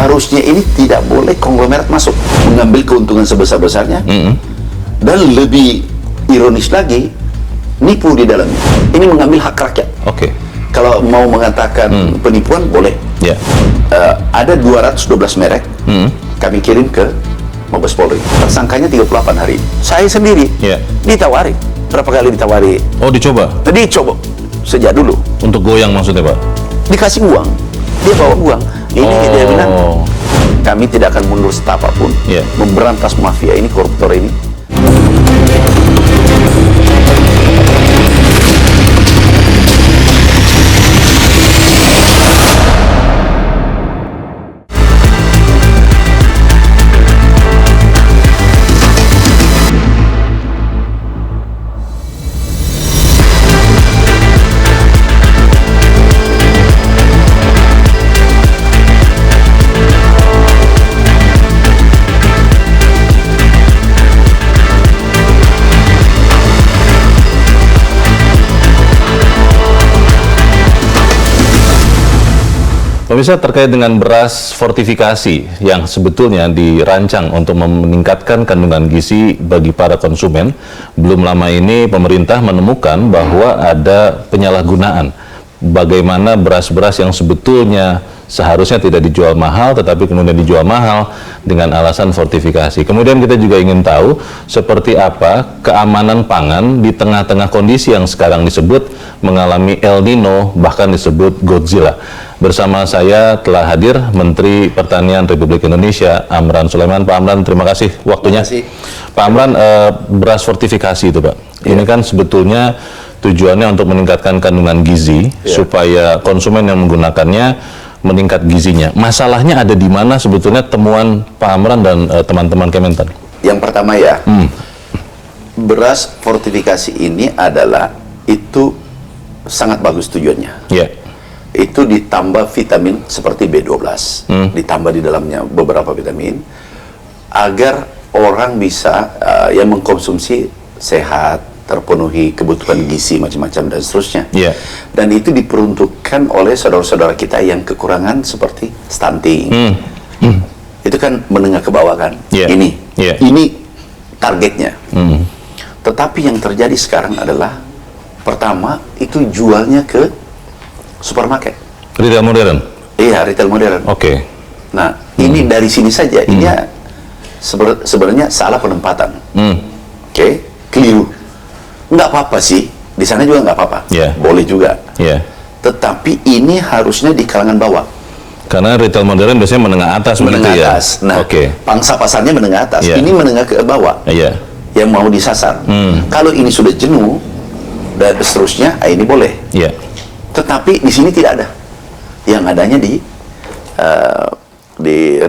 harusnya ini tidak boleh konglomerat masuk mengambil keuntungan sebesar-besarnya, dan lebih ironis lagi nipu di dalamnya. Ini mengambil hak rakyat. Oke. Kalau mau mengatakan penipuan boleh. Ya. Ada 212 merek kami kirim ke Mabes Polri. Tersangkanya 38 hari ini. Saya sendiri ditawari. Berapa kali ditawari? Oh, dicoba? Dicoba sejak dulu. Untuk goyang maksudnya, Pak? Dikasih uang, dia bawa uang. Ini dia bilang, kami tidak akan mundur setapak pun memberantas mafia ini, koruptor ini. Pemirsa, terkait dengan beras fortifikasi yang sebetulnya dirancang untuk meningkatkan kandungan gizi bagi para konsumen, belum lama ini pemerintah menemukan bahwa ada penyalahgunaan. Bagaimana beras-beras yang sebetulnya seharusnya tidak dijual mahal, tetapi kemudian dijual mahal dengan alasan fortifikasi. Kemudian kita juga ingin tahu seperti apa keamanan pangan di tengah-tengah kondisi yang sekarang disebut mengalami El Nino, bahkan disebut Godzilla. Bersama saya telah hadir Menteri Pertanian Republik Indonesia, Amran Sulaiman. Pak Amran, terima kasih waktunya. Terima kasih. Pak Amran, beras fortifikasi itu, Pak. Ini kan sebetulnya tujuannya untuk meningkatkan kandungan gizi supaya konsumen yang menggunakannya meningkat gizinya. Masalahnya ada di mana sebetulnya temuan Pak Amran dan teman-teman Kementan? Yang pertama beras fortifikasi ini adalah itu sangat bagus tujuannya. Itu ditambah vitamin seperti B12, ditambah di dalamnya beberapa vitamin agar orang bisa yang mengkonsumsi sehat, terpenuhi kebutuhan gizi macam-macam dan seterusnya. Dan itu diperuntukkan oleh saudara-saudara kita yang kekurangan seperti stunting. Itu kan menengah ke bawah kan. Ini targetnya. Tetapi yang terjadi sekarang adalah pertama itu jualnya ke supermarket. Retail modern? Iya, retail modern. Oke. Nah, ini dari sini saja, ini sebenarnya salah penempatan. Keliru. Nggak apa-apa sih, di sana juga nggak apa-apa. Boleh juga. Tetapi ini harusnya di kalangan bawah. Karena retail modern biasanya menengah atas. Menengah atas. Nah, pangsa pasarnya menengah atas. Ini menengah ke bawah. Yang mau disasar. Kalau ini sudah jenuh dan seterusnya, ini boleh. Tetapi di sini tidak ada. Yang adanya di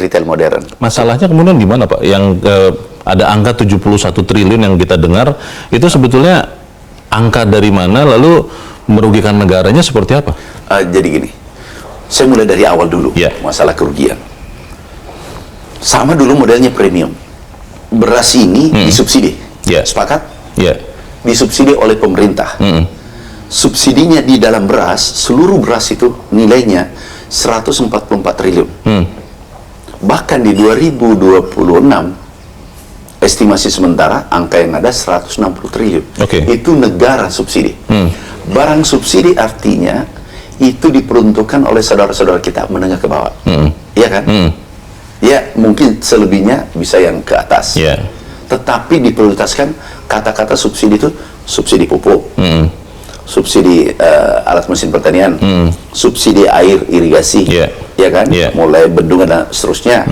retail modern. Masalahnya kemudian di mana, Pak? Yang ada angka 71 triliun yang kita dengar, itu sebetulnya angka dari mana, lalu merugikan negaranya seperti apa? Jadi gini, saya mulai dari awal dulu, masalah kerugian. Sama dulu modelnya premium. Beras ini disubsidi. Sepakat? Disubsidi oleh pemerintah. Subsidinya di dalam beras, seluruh beras itu nilainya 144 triliun. Bahkan di 2026, estimasi sementara, angka yang ada 160 triliun. Itu negara subsidi. Barang subsidi artinya, itu diperuntukkan oleh saudara-saudara kita menengah ke bawah. Iya kan? Ya, mungkin selebihnya bisa yang ke atas. Tetapi diprioritaskan kata-kata subsidi itu, subsidi pupuk, subsidi alat mesin pertanian, subsidi air irigasi, ya kan, mulai bendungan dan seterusnya,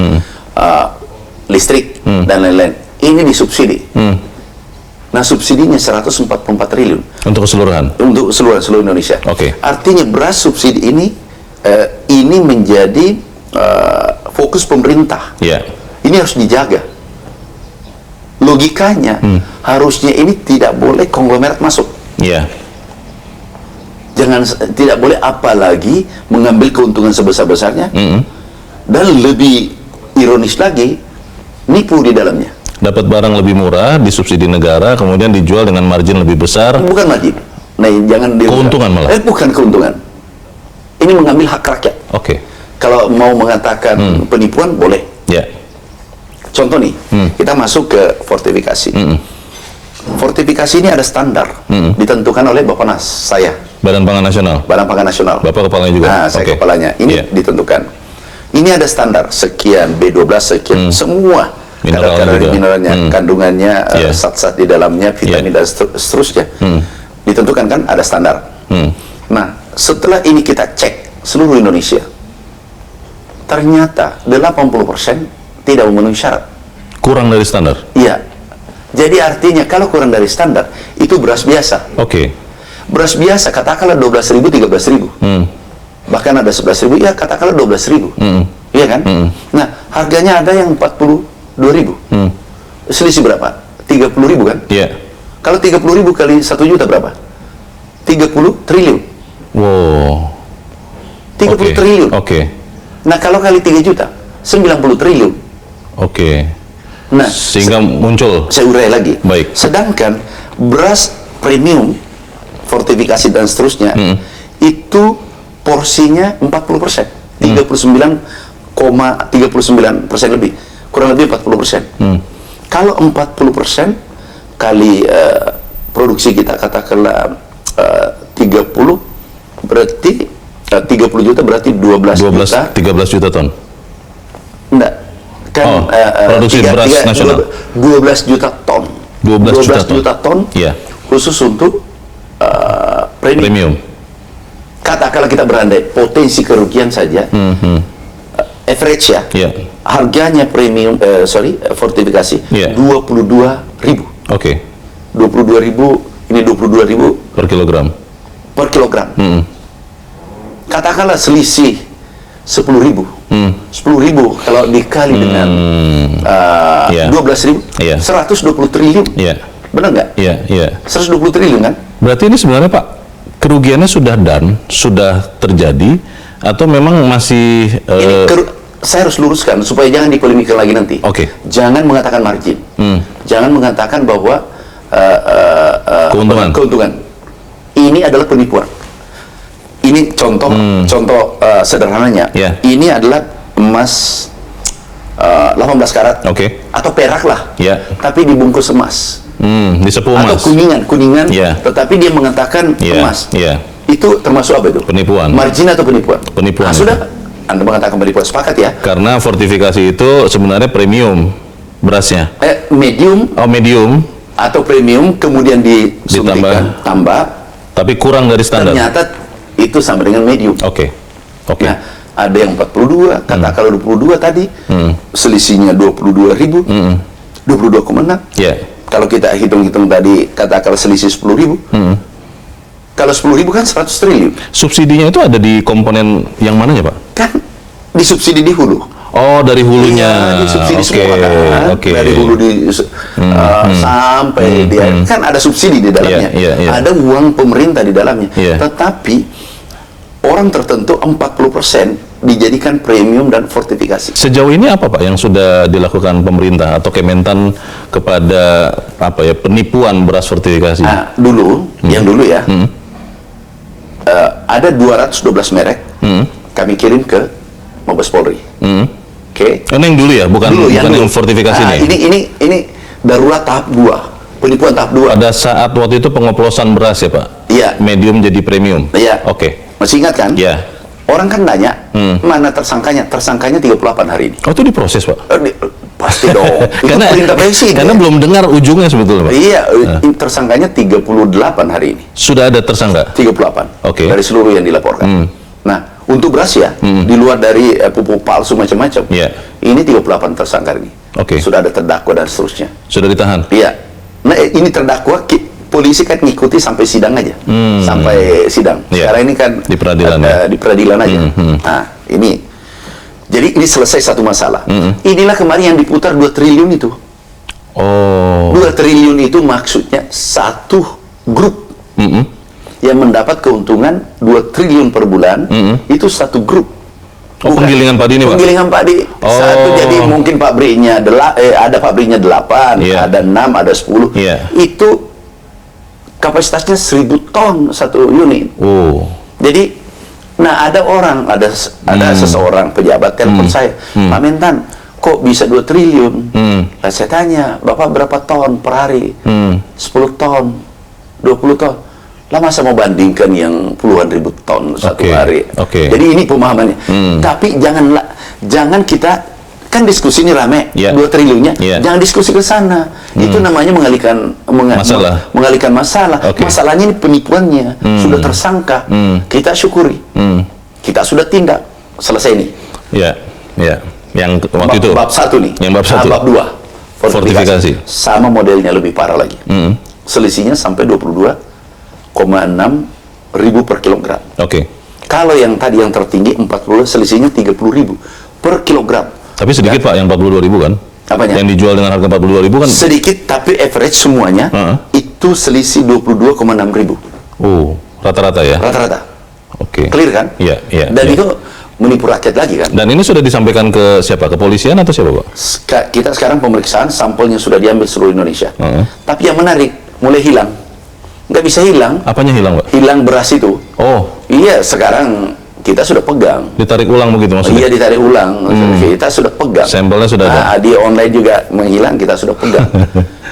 listrik dan lain-lain. Ini disubsidi. Nah, subsidinya 144 triliun untuk keseluruhan, untuk seluruh Indonesia. Artinya beras subsidi ini menjadi fokus pemerintah. Ini harus dijaga. Logikanya harusnya ini tidak boleh konglomerat masuk. Tidak boleh, apalagi mengambil keuntungan sebesar-besarnya, dan lebih ironis lagi, nipu di dalamnya. Dapat barang lebih murah, disubsidi negara, kemudian dijual dengan margin lebih besar. Bukan margin. Nah, jangan keuntungan malah. Bukan keuntungan. Ini mengambil hak rakyat. Kalau mau mengatakan penipuan boleh. Contoh nih, kita masuk ke fortifikasi. Fortifikasi ini ada standar, ditentukan oleh Bappenas, saya. Badan Pangan Nasional. Badan Pangan Nasional. Bapak kepalanya juga. Nah, saya kepalanya. Ini ditentukan. Ini ada standar sekian, B12 sekian, semua kadar mineralnya, kandungannya, zat-zat di dalamnya, vitamin dan seterusnya. Ditentukan kan, ada standar. Nah, setelah ini kita cek seluruh Indonesia, ternyata 80% tidak memenuhi syarat. Kurang dari standar? Iya. Jadi artinya kalau kurang dari standar, itu beras biasa. Beras biasa katakanlah 12.000, 13.000. Bahkan ada 11.000, ya katakanlah 12.000. Iya kan? Nah, harganya ada yang 42.000. Selisih berapa? 30.000 kan? Iya. Kalau 30.000 kali 1 juta berapa? 30 triliun. Wow. 30 triliun. Nah, kalau kali 3 juta, 90 triliun. Nah, sehingga muncul. Saya urai lagi. Baik. Sedangkan beras premium, fortifikasi dan seterusnya, itu porsinya 40%. 39,39% lebih. Kurang lebih 40%. Kalau 40% kali produksi kita katakanlah 30, berarti 30 juta berarti 13 juta ton. Enggak. Kan produksi beras nasional 12 juta ton. 12 juta ton. Khusus untuk premium. Katakanlah kita berandai potensi kerugian saja. Average ya. Harganya premium fortifikasi 22.000. 22.000, ini 22.000 per kilogram. Katakanlah selisih 10.000. 10.000 kalau dikali dengan 12.000, 120 triliun. Benar nggak? 120 triliun kan? Berarti ini sebenarnya Pak, kerugiannya sudah sudah terjadi atau memang masih ini saya harus luruskan supaya jangan dipolemikkan lagi nanti. Jangan mengatakan margin. Jangan mengatakan bahwa keuntungan. Ini adalah penipuan. Ini contoh sederhananya. Ini adalah emas 18 karat atau perak lah. Tapi dibungkus emas. Disepuh emas. Atau kuningan, tetapi dia mengatakan emas. Itu termasuk apa itu? Penipuan. Margin atau penipuan? Penipuan. Sudah, Anda mengatakan penipuan, sepakat ya? Karena fortifikasi itu sebenarnya premium berasnya. Medium. Medium. Atau premium, kemudian disuntikan, tambah. Tapi kurang dari standar. Ternyata itu sama dengan medium. Nah, ada yang 42, katakanlah 22 tadi, selisihnya 22.000, 22,6. Kalau kita hitung-hitung tadi, katakanlah selisih 10.000. Kalau 10.000 kan 100 triliun. Subsidinya itu ada di komponen yang mana ya Pak? Kan disubsidi di hulu. Dari hulunya. Iya, disubsidi semua kan. Dari hulu sampai dia kan ada subsidi di dalamnya. Ada uang pemerintah di dalamnya. Tetapi orang tertentu 40% dijadikan premium dan fortifikasi. Sejauh ini apa Pak yang sudah dilakukan pemerintah atau Kementan kepada penipuan beras fortifikasi? Yang dulu ya. Ada 212 merek. Kami kirim ke Mabes Polri. Ini yang dulu ya, bukan yang fortifikasi ini darurat tahap 2, penipuan tahap 2. Pada saat waktu itu pengoplosan beras ya Pak? Medium jadi premium? Masih ingat kan? Orang kan nanya, mana tersangkanya? Tersangkanya 38 hari ini. Itu diproses Pak? Pasti dong. Itu perintah presiden. Karena belum dengar ujungnya sebetulnya Pak? Tersangkanya 38 hari ini. Sudah ada tersangka? 38. Dari seluruh yang dilaporkan. Nah, untuk beras ya, di luar dari pupuk palsu macam-macam, ini 38 tersangka ini. Sudah ada terdakwa dan seterusnya. Sudah ditahan? Nah, ini terdakwa, polisi kan ngikuti sampai sidang aja. Sampai sidang. Sekarang ini kan di peradilan di peradilan aja. Nah, ini. Jadi ini selesai satu masalah. Inilah kemarin yang diputar 2 triliun itu. 2 triliun itu maksudnya satu grup yang mendapat keuntungan 2 triliun per bulan, itu satu grup. Penggilingan padi ini Pak? Penggilingan padi. Satu, jadi mungkin pabriknya ada pabriknya 8, ada 6, ada 10. Itu kapasitasnya 1.000 ton satu unit. Jadi Nah, ada seseorang pejabat telepon saya, Pak Mentan, kok bisa 2 triliun? Nah, saya tanya, Bapak berapa ton per hari? 10 ton, 20 ton. Lah masa mau bandingkan yang puluhan ribu ton satu hari? Jadi ini pemahamannya. Tapi jangan kita, kan diskusi ini rame, 2 triliunnya, jangan diskusi ke sana. Itu namanya mengalihkan masalah. Masalahnya ini penipuannya, sudah tersangka. Kita syukuri, kita sudah tindak, selesai ini. Yang waktu itu bab 1 nih, yang bab 1. Bab 2 fortifikasi. Sama modelnya, lebih parah lagi. Selisihnya sampai 22,6 ribu per kilogram. Kalau yang tadi yang tertinggi 40, selisihnya 30 ribu per kilogram. Tapi sedikit Pak, yang 42 ribu kan? Apanya? Yang dijual dengan harga 42 ribu kan? Sedikit, tapi average semuanya itu selisih 22,6 ribu. Rata-rata ya? Rata-rata. Clear kan? Dan itu menipu rakyat lagi kan? Dan ini sudah disampaikan ke siapa? Kepolisian atau siapa Pak? Kita sekarang pemeriksaan, sampelnya sudah diambil seluruh Indonesia. Tapi yang menarik, mulai hilang. Nggak bisa hilang. Apanya hilang Pak? Hilang beras itu. Iya, sekarang kita sudah pegang. Ditarik ulang begitu maksudnya? Iya, ditarik ulang. Kita sudah pegang. Sampelnya sudah ada. Di online juga menghilang, kita sudah pegang.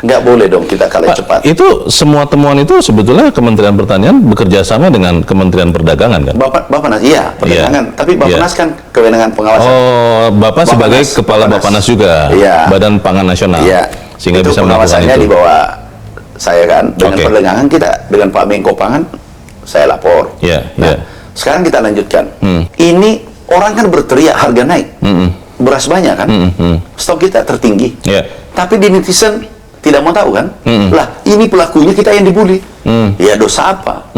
Nggak boleh dong kita kalah cepat. Itu semua temuan itu sebetulnya Kementerian Pertanian bekerja sama dengan Kementerian Perdagangan kan? Bapak iya, perdagangan. Tapi Bappenas kan kewenangan pengawasan. Bapak sebagai kepala Bappenas juga, Badan Pangan Nasional. Sehingga itu bisa pengawasannya di bawah saya kan. Dengan perdagangan kita, dengan Pak Menko Pangan, saya lapor. Sekarang kita lanjutkan. Ini orang kan berteriak harga naik, beras banyak kan, stok kita tertinggi. Tapi di netizen tidak mau tahu kan? Lah, ini pelakunya kita yang dibully. Ya dosa apa?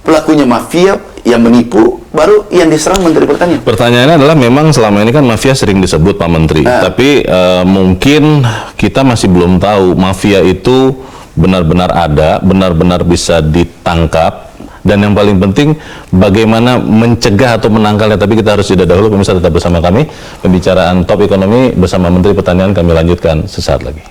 Pelakunya mafia yang menipu, baru yang diserang Menteri Pertanian. Pertanyaannya adalah, memang selama ini kan mafia sering disebut Pak Menteri, tapi mungkin kita masih belum tahu mafia itu benar-benar ada, benar-benar bisa ditangkap. Dan yang paling penting, bagaimana mencegah atau menangkalnya. Tapi kita harus jeda dahulu. Pemirsa, tetap bersama kami. Pembicaraan Top Ekonomi bersama Menteri Pertanian kami lanjutkan sesaat lagi.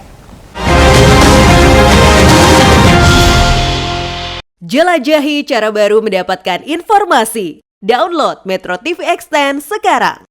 Jelajahi cara baru mendapatkan informasi. Download Metro TV Extend sekarang.